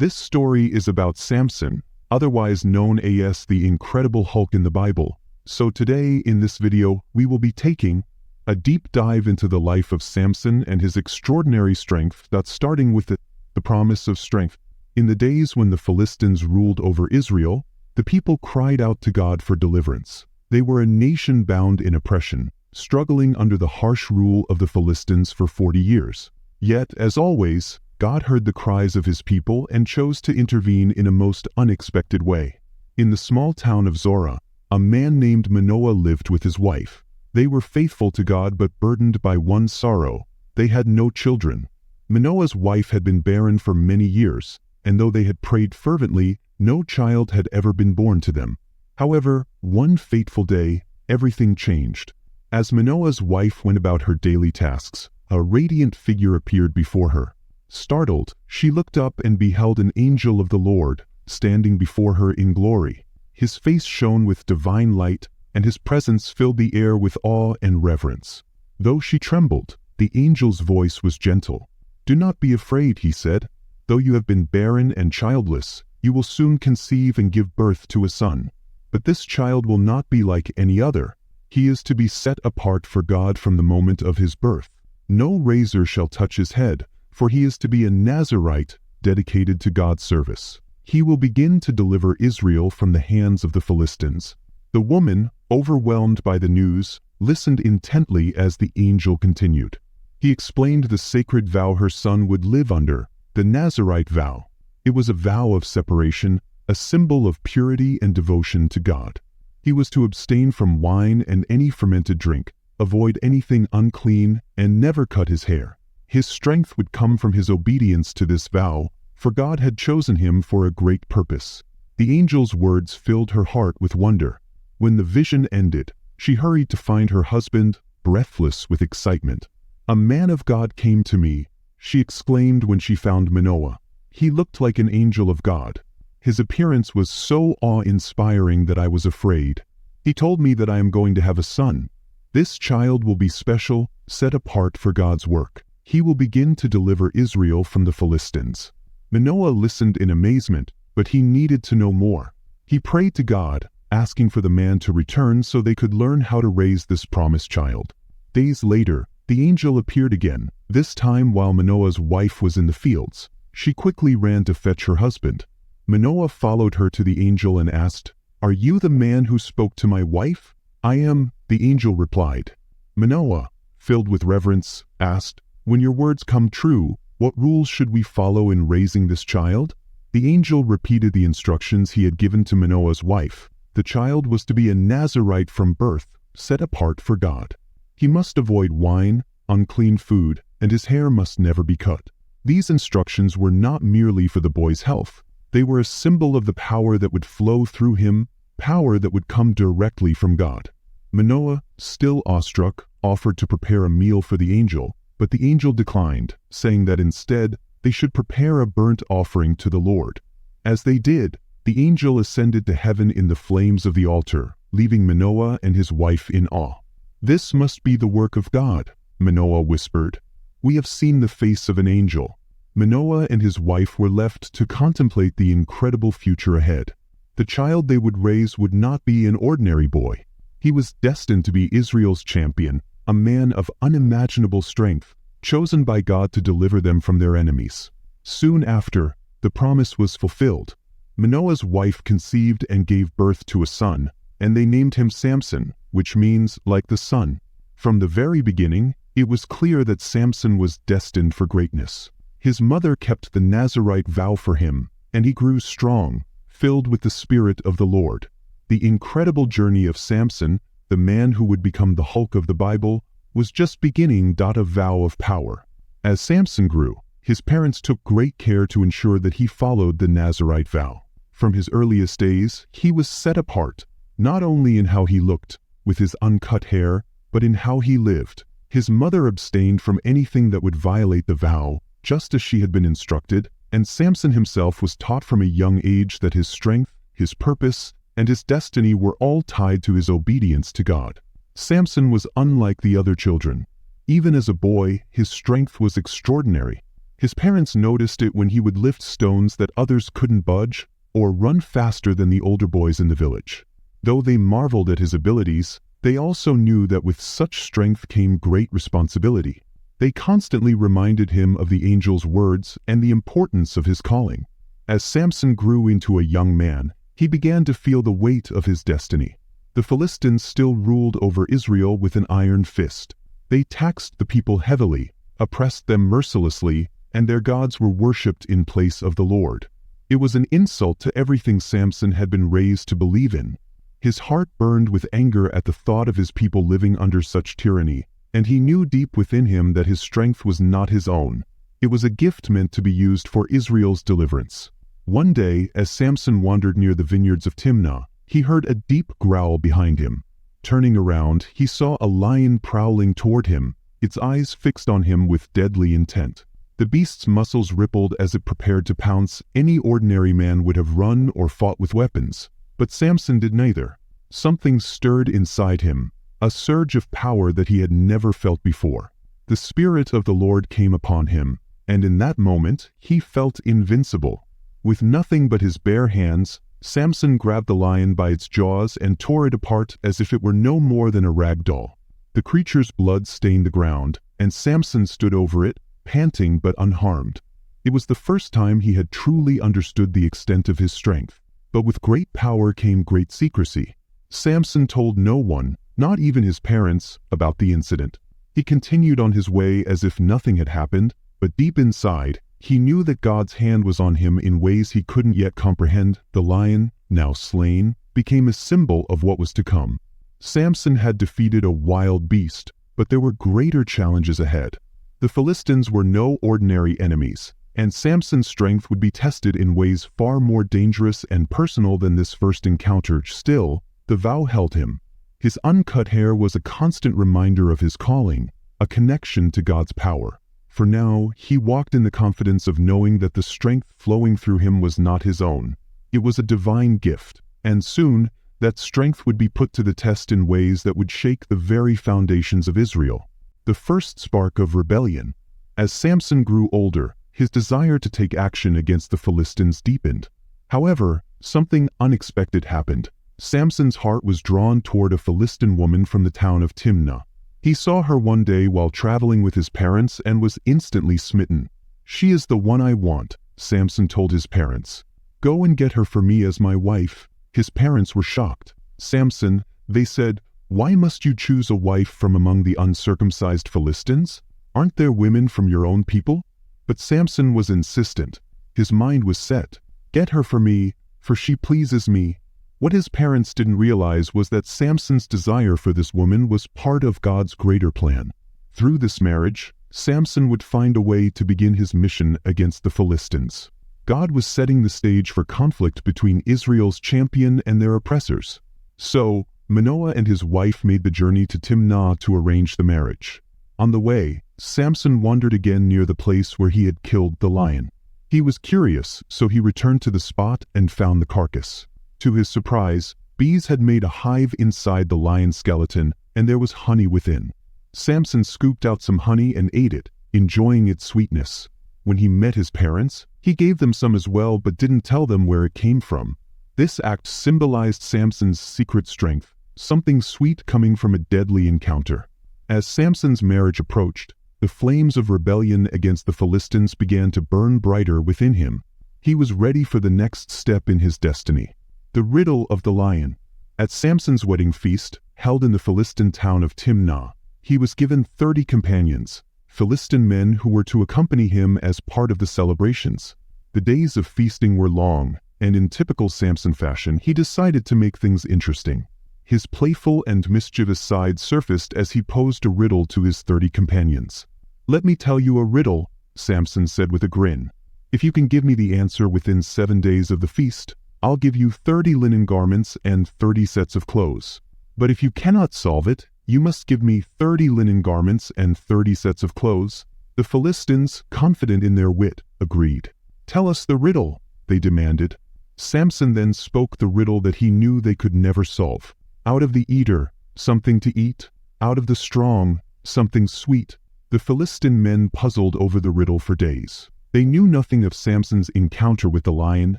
This story is about Samson, otherwise known as the Incredible Hulk in the Bible. So today, in this video, we will be taking a deep dive into the life of Samson and his extraordinary strength, starting with the promise of strength. In the days when the Philistines ruled over Israel, the people cried out to God for deliverance. They were a nation bound in oppression, struggling under the harsh rule of the Philistines for 40 years. Yet, as always, God heard the cries of his people and chose to intervene in a most unexpected way. In the small town of Zorah, a man named Manoah lived with his wife. They were faithful to God but burdened by one sorrow: they had no children. Manoah's wife had been barren for many years, and though they had prayed fervently, no child had ever been born to them. However, one fateful day, everything changed. As Manoah's wife went about her daily tasks, a radiant figure appeared before her. Startled, she looked up and beheld an angel of the Lord standing before her in glory. His face shone with divine light, and his presence filled the air with awe and reverence. Though she trembled, the angel's voice was gentle. "Do not be afraid," he said. "Though you have been barren and childless, you will soon conceive and give birth to a son. But this child will not be like any other. He is to be set apart for God from the moment of his birth. No razor shall touch his head, for he is to be a Nazirite dedicated to God's service. He will begin to deliver Israel from the hands of the Philistines." The woman, overwhelmed by the news, listened intently as the angel continued. He explained the sacred vow her son would live under, the Nazirite vow. It was a vow of separation, a symbol of purity and devotion to God. He was to abstain from wine and any fermented drink, avoid anything unclean, and never cut his hair. His strength would come from his obedience to this vow, for God had chosen him for a great purpose. The angel's words filled her heart with wonder. When the vision ended, she hurried to find her husband, breathless with excitement. "A man of God came to me," she exclaimed when she found Manoah. "He looked like an angel of God. His appearance was so awe-inspiring that I was afraid. He told me that I am going to have a son. This child will be special, set apart for God's work. He will begin to deliver Israel from the Philistines." Manoah listened in amazement, but he needed to know more. He prayed to God, asking for the man to return so they could learn how to raise this promised child. Days later, the angel appeared again, this time while Manoah's wife was in the fields. She quickly ran to fetch her husband. Manoah followed her to the angel and asked, "Are you the man who spoke to my wife?" "I am," the angel replied. Manoah, filled with reverence, asked, "When your words come true, what rules should we follow in raising this child?" The angel repeated the instructions he had given to Manoah's wife. The child was to be a Nazirite from birth, set apart for God. He must avoid wine, unclean food, and his hair must never be cut. These instructions were not merely for the boy's health. They were a symbol of the power that would flow through him, power that would come directly from God. Manoah, still awestruck, offered to prepare a meal for the angel, but the angel declined, saying that instead they should prepare a burnt offering to the Lord. As they did, the angel ascended to heaven in the flames of the altar, leaving Manoah and his wife in awe. "This must be the work of God," Manoah whispered. "We have seen the face of an angel." Manoah and his wife were left to contemplate the incredible future ahead. The child they would raise would not be an ordinary boy. He was destined to be Israel's champion, a man of unimaginable strength, chosen by God to deliver them from their enemies. Soon after, the promise was fulfilled. Manoah's wife conceived and gave birth to a son, and they named him Samson, which means like the sun. From the very beginning, it was clear that Samson was destined for greatness. His mother kept the Nazirite vow for him, and he grew strong, filled with the Spirit of the Lord. The incredible journey of Samson, the man who would become the Hulk of the Bible, was just beginning. A vow of power. As Samson grew, his parents took great care to ensure that he followed the Nazirite vow. From his earliest days, he was set apart, not only in how he looked, with his uncut hair, but in how he lived. His mother abstained from anything that would violate the vow, just as she had been instructed, and Samson himself was taught from a young age that his strength, his purpose, and his destiny were all tied to his obedience to God. Samson was unlike the other children. Even as a boy, his strength was extraordinary. His parents noticed it when he would lift stones that others couldn't budge or run faster than the older boys in the village. Though they marveled at his abilities, they also knew that with such strength came great responsibility. They constantly reminded him of the angel's words and the importance of his calling. As Samson grew into a young man, he began to feel the weight of his destiny. The Philistines still ruled over Israel with an iron fist. They taxed the people heavily, oppressed them mercilessly, and their gods were worshipped in place of the Lord. It was an insult to everything Samson had been raised to believe in. His heart burned with anger at the thought of his people living under such tyranny, and he knew deep within him that his strength was not his own. It was a gift meant to be used for Israel's deliverance. One day, as Samson wandered near the vineyards of Timnah, he heard a deep growl behind him. Turning around, he saw a lion prowling toward him, its eyes fixed on him with deadly intent. The beast's muscles rippled as it prepared to pounce. Any ordinary man would have run or fought with weapons, but Samson did neither. Something stirred inside him, a surge of power that he had never felt before. The Spirit of the Lord came upon him, and in that moment he felt invincible. With nothing but his bare hands, Samson grabbed the lion by its jaws and tore it apart as if it were no more than a rag doll. The creature's blood stained the ground, and Samson stood over it, panting but unharmed. It was the first time he had truly understood the extent of his strength. But with great power came great secrecy. Samson told no one, not even his parents, about the incident. He continued on his way as if nothing had happened, but deep inside, he knew that God's hand was on him in ways he couldn't yet comprehend. The lion, now slain, became a symbol of what was to come. Samson had defeated a wild beast, but there were greater challenges ahead. The Philistines were no ordinary enemies, and Samson's strength would be tested in ways far more dangerous and personal than this first encounter. Still, the vow held him. His uncut hair was a constant reminder of his calling, a connection to God's power. For now, he walked in the confidence of knowing that the strength flowing through him was not his own. It was a divine gift, and soon, that strength would be put to the test in ways that would shake the very foundations of Israel. The first spark of rebellion. As Samson grew older, his desire to take action against the Philistines deepened. However, something unexpected happened. Samson's heart was drawn toward a Philistine woman from the town of Timnah. He saw her one day while traveling with his parents and was instantly smitten. "She is the one I want," Samson told his parents. "Go and get her for me as my wife." His parents were shocked. "Samson," they said, "why must you choose a wife from among the uncircumcised Philistines? Aren't there women from your own people?" But Samson was insistent. His mind was set. "Get her for me, for she pleases me." What his parents didn't realize was that Samson's desire for this woman was part of God's greater plan. Through this marriage, Samson would find a way to begin his mission against the Philistines. God was setting the stage for conflict between Israel's champion and their oppressors. So, Manoah and his wife made the journey to Timnah to arrange the marriage. On the way, Samson wandered again near the place where he had killed the lion. He was curious, so he returned to the spot and found the carcass. To his surprise, bees had made a hive inside the lion's skeleton, and there was honey within. Samson scooped out some honey and ate it, enjoying its sweetness. When he met his parents, he gave them some as well but didn't tell them where it came from. This act symbolized Samson's secret strength, something sweet coming from a deadly encounter. As Samson's marriage approached, the flames of rebellion against the Philistines began to burn brighter within him. He was ready for the next step in his destiny. The riddle of the lion. At Samson's wedding feast, held in the Philistine town of Timnah, he was given 30 companions, Philistine men who were to accompany him as part of the celebrations. The days of feasting were long, and in typical Samson fashion, he decided to make things interesting. His playful and mischievous side surfaced as he posed a riddle to his 30 companions. "Let me tell you a riddle," Samson said with a grin. "If you can give me the answer within 7 days of the feast, I'll give you 30 linen garments and 30 sets of clothes. But if you cannot solve it, you must give me 30 linen garments and 30 sets of clothes." The Philistines, confident in their wit, agreed. "Tell us the riddle," they demanded. Samson then spoke the riddle that he knew they could never solve. Out of the eater, something to eat. Out of the strong, something sweet. The Philistine men puzzled over the riddle for days. They knew nothing of Samson's encounter with the lion,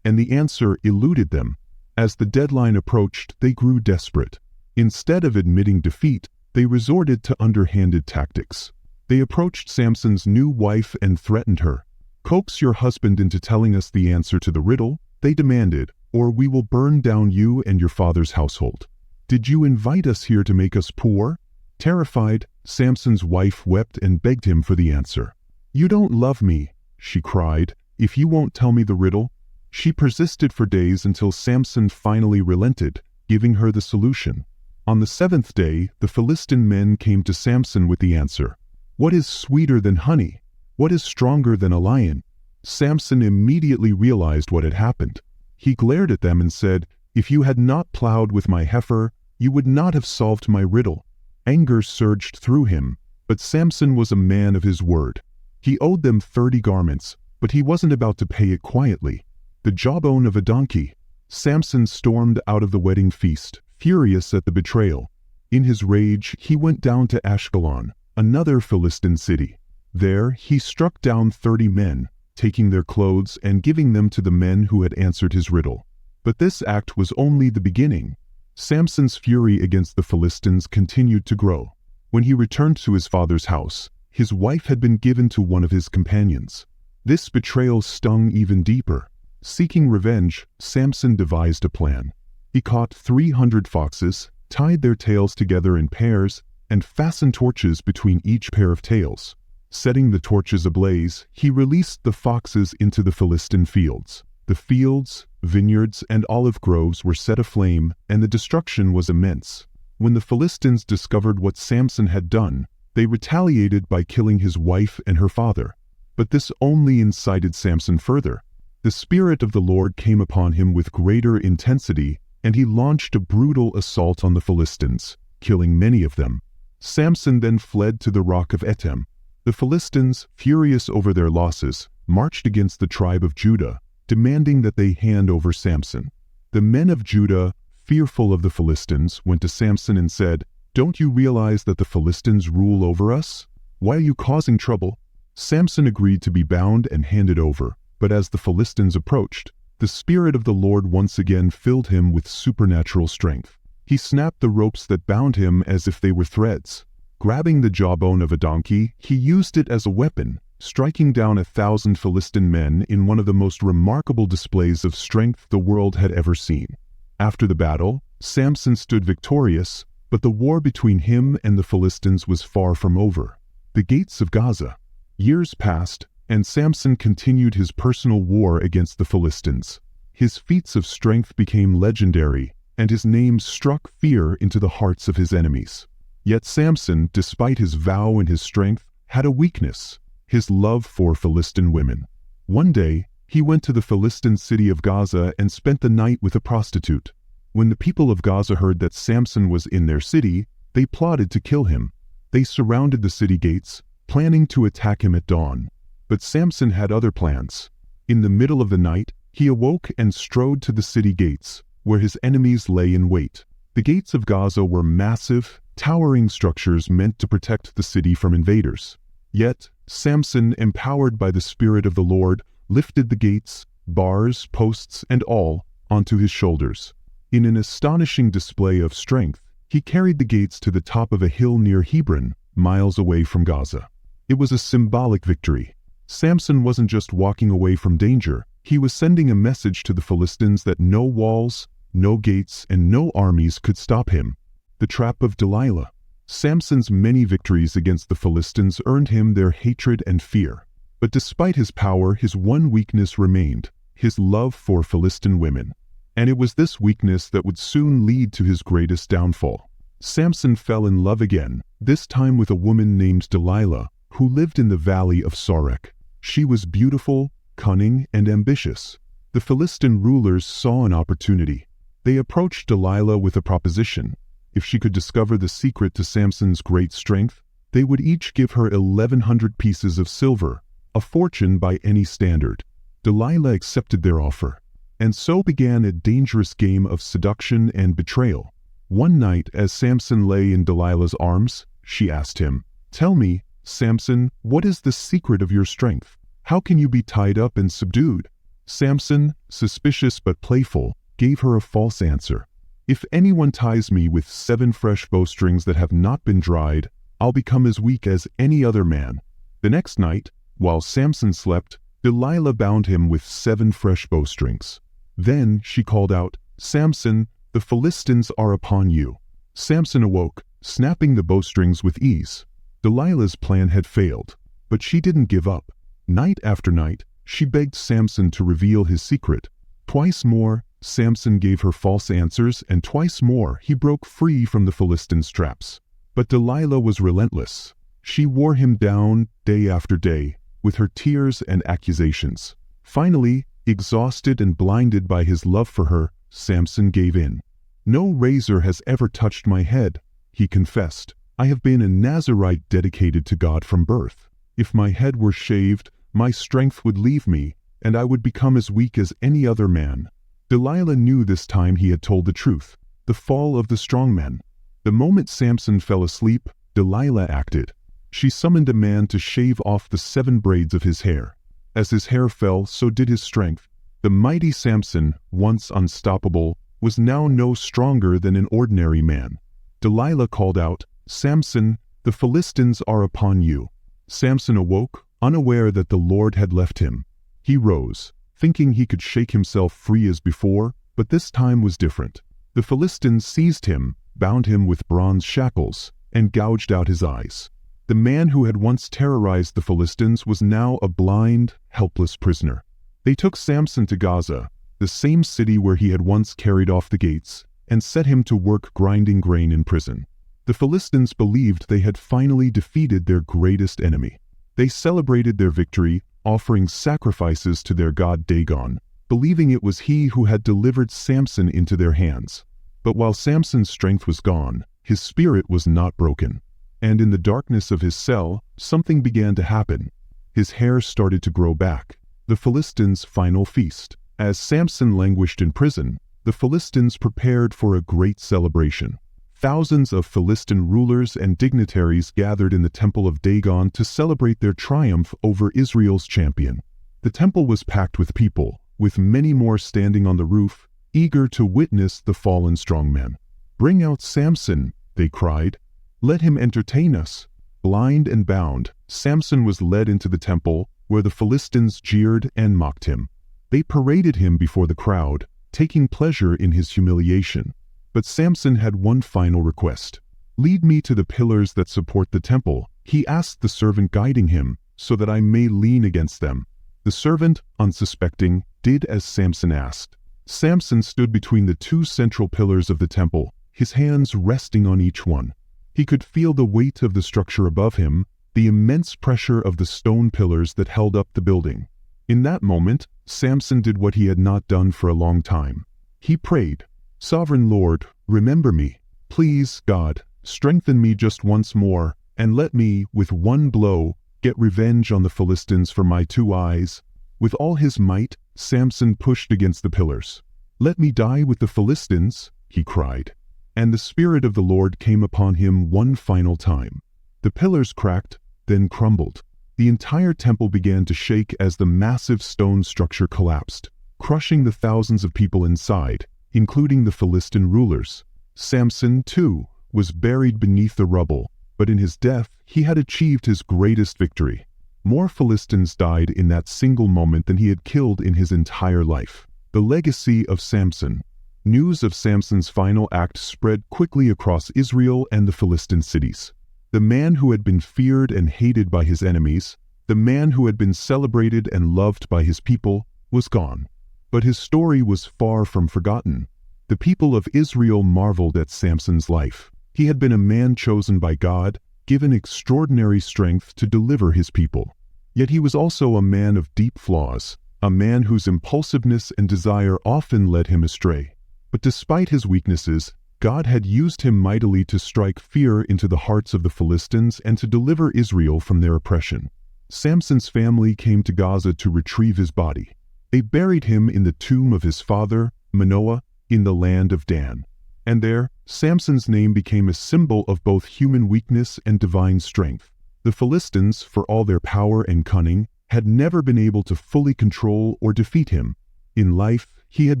and the answer eluded them. As the deadline approached, they grew desperate. Instead of admitting defeat, they resorted to underhanded tactics. They approached Samson's new wife and threatened her. "Coax your husband into telling us the answer to the riddle," they demanded, "or we will burn down you and your father's household. Did you invite us here to make us poor?" Terrified, Samson's wife wept and begged him for the answer. "You don't love me," she cried, "if you won't tell me the riddle." She persisted for days until Samson finally relented, giving her the solution. On the 7th day, the Philistine men came to Samson with the answer. "What is sweeter than honey? What is stronger than a lion?" Samson immediately realized what had happened. He glared at them and said, "If you had not plowed with my heifer, you would not have solved my riddle." Anger surged through him, but Samson was a man of his word. He owed them 30 garments, but he wasn't about to pay it quietly. The jawbone of a donkey. Samson stormed out of the wedding feast, furious at the betrayal. In his rage, he went down to Ashkelon, another Philistine city. There, he struck down 30 men, taking their clothes and giving them to the men who had answered his riddle. But this act was only the beginning. Samson's fury against the Philistines continued to grow. When he returned to his father's house, his wife had been given to one of his companions. This betrayal stung even deeper. Seeking revenge, Samson devised a plan. He caught 300 foxes, tied their tails together in pairs, and fastened torches between each pair of tails. Setting the torches ablaze, he released the foxes into the Philistine fields. The fields, vineyards, and olive groves were set aflame, and the destruction was immense. When the Philistines discovered what Samson had done, they retaliated by killing his wife and her father. But this only incited Samson further. The Spirit of the Lord came upon him with greater intensity, and he launched a brutal assault on the Philistines, killing many of them. Samson then fled to the rock of Etam. The Philistines, furious over their losses, marched against the tribe of Judah, demanding that they hand over Samson. The men of Judah, fearful of the Philistines, went to Samson and said, "Don't you realize that the Philistines rule over us? Why are you causing trouble?" Samson agreed to be bound and handed over, but as the Philistines approached, the Spirit of the Lord once again filled him with supernatural strength. He snapped the ropes that bound him as if they were threads. Grabbing the jawbone of a donkey, he used it as a weapon, striking down 1,000 Philistine men in one of the most remarkable displays of strength the world had ever seen. After the battle, Samson stood victorious, but the war between him and the Philistines was far from over. The gates of Gaza. Years passed, and Samson continued his personal war against the Philistines. His feats of strength became legendary, and his name struck fear into the hearts of his enemies. Yet Samson, despite his vow and his strength, had a weakness: his love for Philistine women. One day, he went to the Philistine city of Gaza and spent the night with a prostitute. When the people of Gaza heard that Samson was in their city, they plotted to kill him. They surrounded the city gates, planning to attack him at dawn. But Samson had other plans. In the middle of the night, he awoke and strode to the city gates, where his enemies lay in wait. The gates of Gaza were massive, towering structures meant to protect the city from invaders. Yet, Samson, empowered by the Spirit of the Lord, lifted the gates, bars, posts, and all, onto his shoulders. In an astonishing display of strength, he carried the gates to the top of a hill near Hebron, miles away from Gaza. It was a symbolic victory. Samson wasn't just walking away from danger, he was sending a message to the Philistines that no walls, no gates, and no armies could stop him. The trap of Delilah. Samson's many victories against the Philistines earned him their hatred and fear. But despite his power, his one weakness remained: his love for Philistine women. And it was this weakness that would soon lead to his greatest downfall. Samson fell in love again, this time with a woman named Delilah, who lived in the valley of Sorek. She was beautiful, cunning, and ambitious. The Philistine rulers saw an opportunity. They approached Delilah with a proposition. If she could discover the secret to Samson's great strength, they would each give her 1,100 pieces of silver, a fortune by any standard. Delilah accepted their offer. And so began a dangerous game of seduction and betrayal. One night, as Samson lay in Delilah's arms, she asked him, "Tell me, "Samson, what is the secret of your strength? How can you be tied up and subdued?" Samson, suspicious but playful, gave her a false answer. "If anyone ties me with 7 fresh bowstrings that have not been dried, I'll become as weak as any other man." The next night, while Samson slept, Delilah bound him with 7 fresh bowstrings. Then she called out, "Samson, the Philistines are upon you." Samson awoke, snapping the bowstrings with ease. Delilah's plan had failed, but she didn't give up. Night after night, she begged Samson to reveal his secret. Twice more, Samson gave her false answers, and twice more he broke free from the Philistines' traps. But Delilah was relentless. She wore him down day after day with her tears and accusations. Finally, exhausted and blinded by his love for her, Samson gave in. "No razor has ever touched my head," he confessed. "I have been a Nazirite dedicated to God from birth. If my head were shaved, my strength would leave me, and I would become as weak as any other man." Delilah knew this time he had told the truth. The fall of the strong men. The moment Samson fell asleep, Delilah acted. She summoned a man to shave off the 7 braids of his hair. As his hair fell, so did his strength. The mighty Samson, once unstoppable, was now no stronger than an ordinary man. Delilah called out, "Samson, the Philistines are upon you." Samson awoke, unaware that the Lord had left him. He rose, thinking he could shake himself free as before, but this time was different. The Philistines seized him, bound him with bronze shackles, and gouged out his eyes. The man who had once terrorized the Philistines was now a blind, helpless prisoner. They took Samson to Gaza, the same city where he had once carried off the gates, and set him to work grinding grain in prison. The Philistines believed they had finally defeated their greatest enemy. They celebrated their victory, offering sacrifices to their god Dagon, believing it was he who had delivered Samson into their hands. But while Samson's strength was gone, his spirit was not broken. And in the darkness of his cell, something began to happen. His hair started to grow back. The Philistines' final feast. As Samson languished in prison, the Philistines prepared for a great celebration. Thousands of Philistine rulers and dignitaries gathered in the temple of Dagon to celebrate their triumph over Israel's champion. The temple was packed with people, with many more standing on the roof, eager to witness the fallen strongman. "Bring out Samson," they cried. "Let him entertain us." Blind and bound, Samson was led into the temple, where the Philistines jeered and mocked him. They paraded him before the crowd, taking pleasure in his humiliation. But Samson had one final request. "Lead me to the pillars that support the temple," he asked the servant guiding him, "so that I may lean against them." The servant, unsuspecting, did as Samson asked. Samson stood between the 2 central pillars of the temple, his hands resting on each one. He could feel the weight of the structure above him, the immense pressure of the stone pillars that held up the building. In that moment, Samson did what he had not done for a long time. He prayed, "Sovereign Lord, remember me. Please, God, strengthen me just once more, and let me, with one blow, get revenge on the Philistines for my 2 eyes." With all his might, Samson pushed against the pillars. "Let me die with the Philistines," he cried. And the Spirit of the Lord came upon him one final time. The pillars cracked, then crumbled. The entire temple began to shake as the massive stone structure collapsed, crushing the thousands of people inside, including the Philistine rulers. Samson, too, was buried beneath the rubble, but in his death he had achieved his greatest victory. More Philistines died in that single moment than he had killed in his entire life. The legacy of Samson. News of Samson's final act spread quickly across Israel and the Philistine cities. The man who had been feared and hated by his enemies, the man who had been celebrated and loved by his people, was gone. But his story was far from forgotten. The people of Israel marveled at Samson's life. He had been a man chosen by God, given extraordinary strength to deliver his people. Yet he was also a man of deep flaws, a man whose impulsiveness and desire often led him astray. But despite his weaknesses, God had used him mightily to strike fear into the hearts of the Philistines and to deliver Israel from their oppression. Samson's family came to Gaza to retrieve his body. They buried him in the tomb of his father, Manoah, in the land of Dan. And there, Samson's name became a symbol of both human weakness and divine strength. The Philistines, for all their power and cunning, had never been able to fully control or defeat him. In life, he had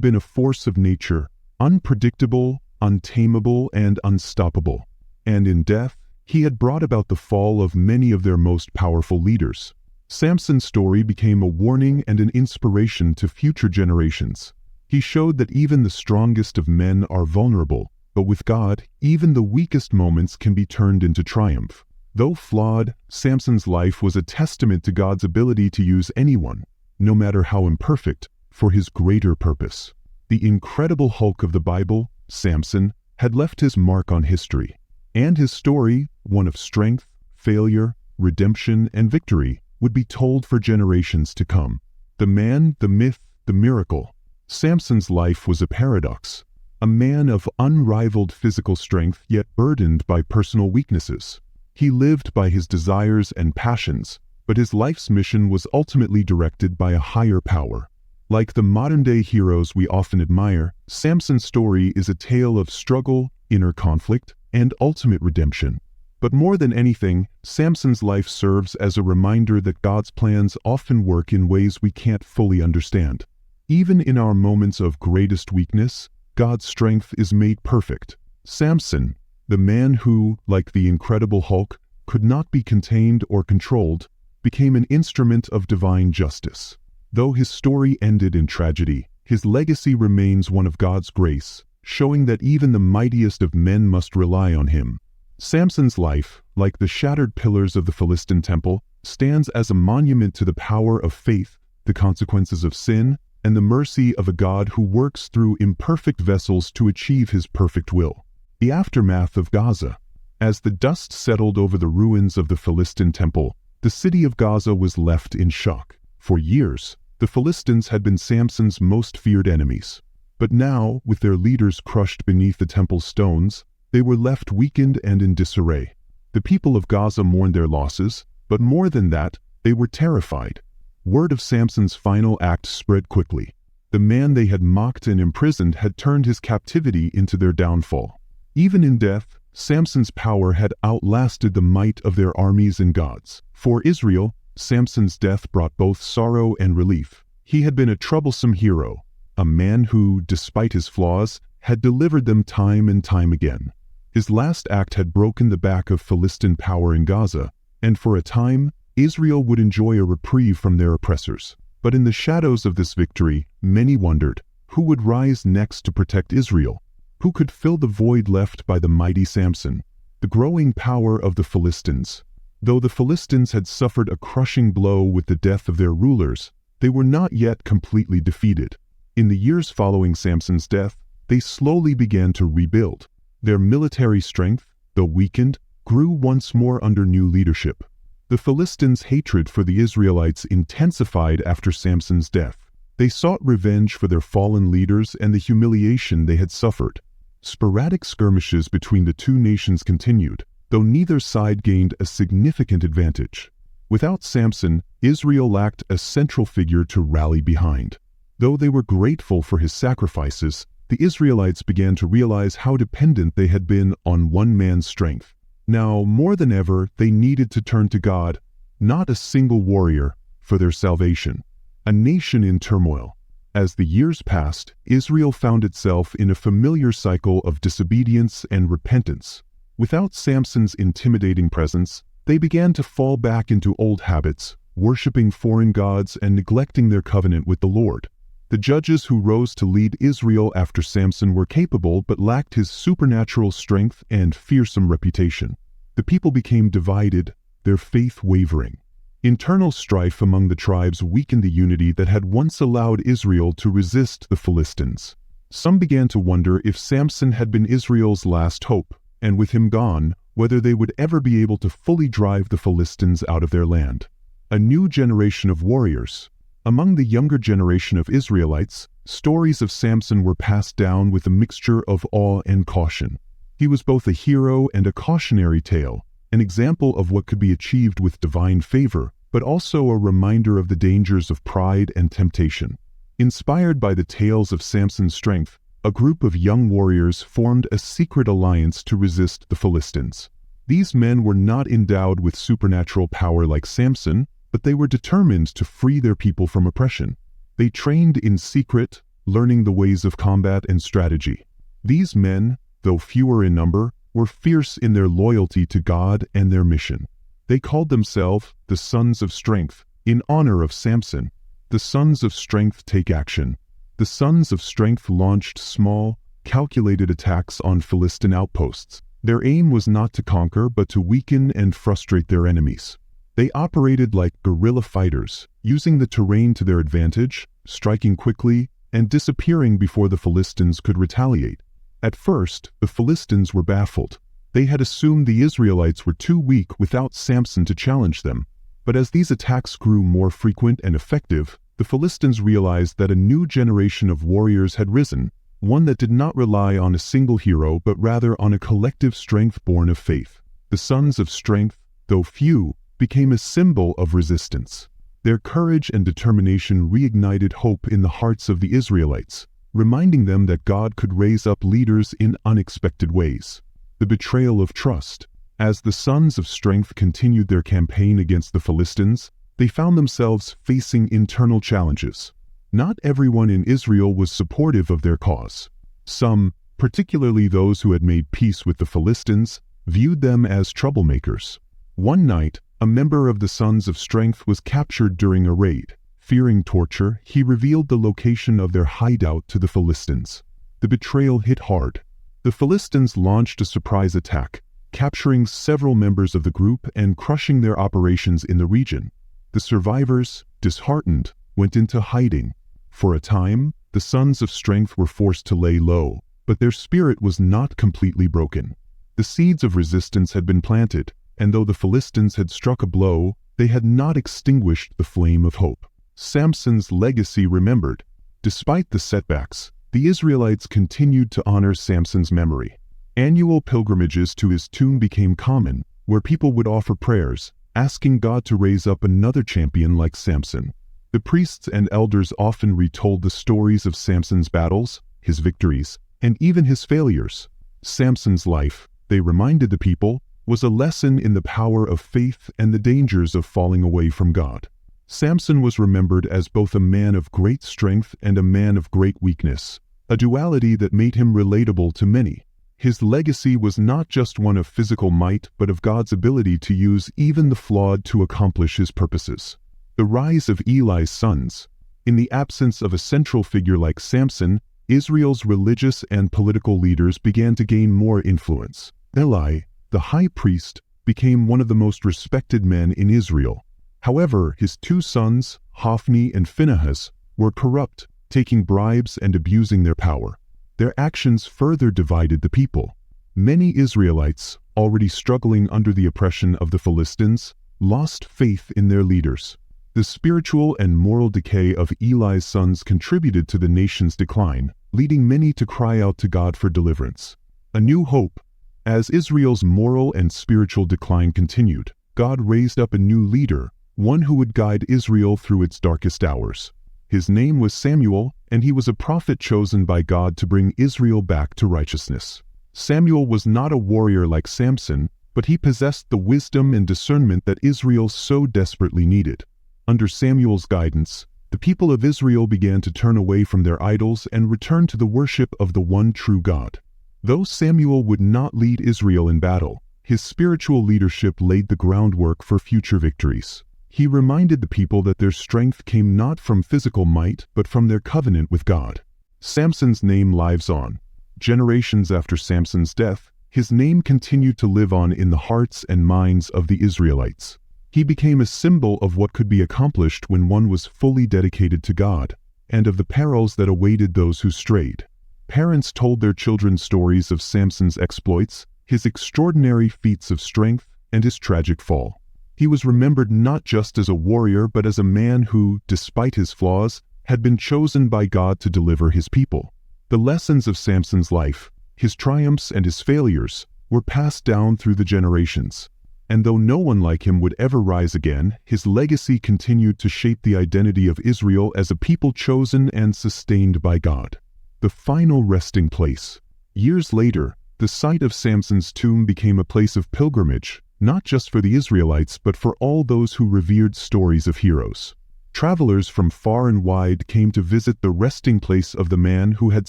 been a force of nature, unpredictable, untamable, and unstoppable. And in death, he had brought about the fall of many of their most powerful leaders. Samson's story became a warning and an inspiration to future generations. He showed that even the strongest of men are vulnerable, but with God, even the weakest moments can be turned into triumph. Though flawed, Samson's life was a testament to God's ability to use anyone, no matter how imperfect, for his greater purpose. The incredible Hulk of the Bible, Samson, had left his mark on history. And his story, one of strength, failure, redemption, and victory, would be told for generations to come. The man, the myth, the miracle. Samson's life was a paradox. A man of unrivaled physical strength, yet burdened by personal weaknesses. He lived by his desires and passions, but his life's mission was ultimately directed by a higher power. Like the modern-day heroes we often admire, Samson's story is a tale of struggle, inner conflict, and ultimate redemption. But more than anything, Samson's life serves as a reminder that God's plans often work in ways we can't fully understand. Even in our moments of greatest weakness, God's strength is made perfect. Samson, the man who, like the Incredible Hulk, could not be contained or controlled, became an instrument of divine justice. Though his story ended in tragedy, his legacy remains one of God's grace, showing that even the mightiest of men must rely on him. Samson's life, like the shattered pillars of the Philistine temple, stands as a monument to the power of faith, the consequences of sin, and the mercy of a God who works through imperfect vessels to achieve his perfect will. The aftermath of Gaza. As the dust settled over the ruins of the Philistine temple, the city of Gaza was left in shock. For years, the Philistines had been Samson's most feared enemies. But now, with their leaders crushed beneath the temple's stones, they were left weakened and in disarray. The people of Gaza mourned their losses, but more than that, they were terrified. Word of Samson's final act spread quickly. The man they had mocked and imprisoned had turned his captivity into their downfall. Even in death, Samson's power had outlasted the might of their armies and gods. For Israel, Samson's death brought both sorrow and relief. He had been a troublesome hero, a man who, despite his flaws, had delivered them time and time again. His last act had broken the back of Philistine power in Gaza, and for a time, Israel would enjoy a reprieve from their oppressors. But in the shadows of this victory, many wondered, who would rise next to protect Israel? Who could fill the void left by the mighty Samson? The growing power of the Philistines. Though the Philistines had suffered a crushing blow with the death of their rulers, they were not yet completely defeated. In the years following Samson's death, they slowly began to rebuild. Their military strength, though weakened, grew once more under new leadership. The Philistines' hatred for the Israelites intensified after Samson's death. They sought revenge for their fallen leaders and the humiliation they had suffered. Sporadic skirmishes between the two nations continued, though neither side gained a significant advantage. Without Samson, Israel lacked a central figure to rally behind. Though they were grateful for his sacrifices, the Israelites began to realize how dependent they had been on one man's strength. Now, more than ever, they needed to turn to God, not a single warrior, for their salvation. A nation in turmoil. As the years passed, Israel found itself in a familiar cycle of disobedience and repentance. Without Samson's intimidating presence, they began to fall back into old habits, worshiping foreign gods and neglecting their covenant with the Lord. The judges who rose to lead Israel after Samson were capable but lacked his supernatural strength and fearsome reputation. The people became divided, their faith wavering. Internal strife among the tribes weakened the unity that had once allowed Israel to resist the Philistines. Some began to wonder if Samson had been Israel's last hope, and with him gone, whether they would ever be able to fully drive the Philistines out of their land. A new generation of warriors. Among the younger generation of Israelites, stories of Samson were passed down with a mixture of awe and caution. He was both a hero and a cautionary tale, an example of what could be achieved with divine favor, but also a reminder of the dangers of pride and temptation. Inspired by the tales of Samson's strength, a group of young warriors formed a secret alliance to resist the Philistines. These men were not endowed with supernatural power like Samson, but they were determined to free their people from oppression. They trained in secret, learning the ways of combat and strategy. These men, though fewer in number, were fierce in their loyalty to God and their mission. They called themselves the Sons of Strength, in honor of Samson. The Sons of Strength take action. The Sons of Strength launched small, calculated attacks on Philistine outposts. Their aim was not to conquer, but to weaken and frustrate their enemies. They operated like guerrilla fighters, using the terrain to their advantage, striking quickly, and disappearing before the Philistines could retaliate. At first, the Philistines were baffled. They had assumed the Israelites were too weak without Samson to challenge them. But as these attacks grew more frequent and effective, the Philistines realized that a new generation of warriors had risen, one that did not rely on a single hero but rather on a collective strength born of faith. The Sons of Strength, though few, became a symbol of resistance. Their courage and determination reignited hope in the hearts of the Israelites, reminding them that God could raise up leaders in unexpected ways. The betrayal of trust. As the Sons of Strength continued their campaign against the Philistines, they found themselves facing internal challenges. Not everyone in Israel was supportive of their cause. Some, particularly those who had made peace with the Philistines, viewed them as troublemakers. One night, a member of the Sons of Strength was captured during a raid. Fearing torture, he revealed the location of their hideout to the Philistines. The betrayal hit hard. The Philistines launched a surprise attack, capturing several members of the group and crushing their operations in the region. The survivors, disheartened, went into hiding. For a time, the Sons of Strength were forced to lay low, but their spirit was not completely broken. The seeds of resistance had been planted, and though the Philistines had struck a blow, they had not extinguished the flame of hope. Samson's legacy remembered. Despite the setbacks, the Israelites continued to honor Samson's memory. Annual pilgrimages to his tomb became common, where people would offer prayers, asking God to raise up another champion like Samson. The priests and elders often retold the stories of Samson's battles, his victories, and even his failures. Samson's life, they reminded the people, was a lesson in the power of faith and the dangers of falling away from God. Samson was remembered as both a man of great strength and a man of great weakness, a duality that made him relatable to many. His legacy was not just one of physical might, but of God's ability to use even the flawed to accomplish his purposes. The rise of Eli's sons. In the absence of a central figure like Samson, Israel's religious and political leaders began to gain more influence. Eli, the high priest, became one of the most respected men in Israel. However, his two sons, Hophni and Phinehas, were corrupt, taking bribes and abusing their power. Their actions further divided the people. Many Israelites, already struggling under the oppression of the Philistines, lost faith in their leaders. The spiritual and moral decay of Eli's sons contributed to the nation's decline, leading many to cry out to God for deliverance. A new hope. As Israel's moral and spiritual decline continued, God raised up a new leader, one who would guide Israel through its darkest hours. His name was Samuel, and he was a prophet chosen by God to bring Israel back to righteousness. Samuel was not a warrior like Samson, but he possessed the wisdom and discernment that Israel so desperately needed. Under Samuel's guidance, the people of Israel began to turn away from their idols and return to the worship of the one true God. Though Samuel would not lead Israel in battle, his spiritual leadership laid the groundwork for future victories. He reminded the people that their strength came not from physical might, but from their covenant with God. Samson's name lives on. Generations after Samson's death, his name continued to live on in the hearts and minds of the Israelites. He became a symbol of what could be accomplished when one was fully dedicated to God, and of the perils that awaited those who strayed. Parents told their children stories of Samson's exploits, his extraordinary feats of strength, and his tragic fall. He was remembered not just as a warrior, but as a man who, despite his flaws, had been chosen by God to deliver his people. The lessons of Samson's life, his triumphs and his failures, were passed down through the generations. And though no one like him would ever rise again, his legacy continued to shape the identity of Israel as a people chosen and sustained by God. The final resting place. Years later, The site of Samson's tomb became a place of pilgrimage, not just for the Israelites but for all those who revered stories of heroes. Travelers from far and wide came to visit the resting place of the man who had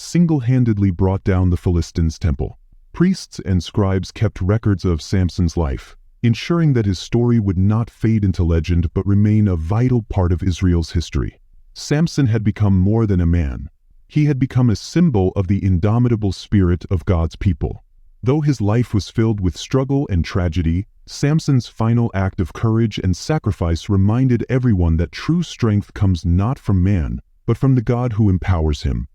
single-handedly brought down the Philistines' temple. Priests and scribes kept records of Samson's life, ensuring that his story would not fade into legend but remain a vital part of Israel's history. Samson had become more than a man. He had become a symbol of the indomitable spirit of God's people. Though his life was filled with struggle and tragedy, Samson's final act of courage and sacrifice reminded everyone that true strength comes not from man, but from the God who empowers him.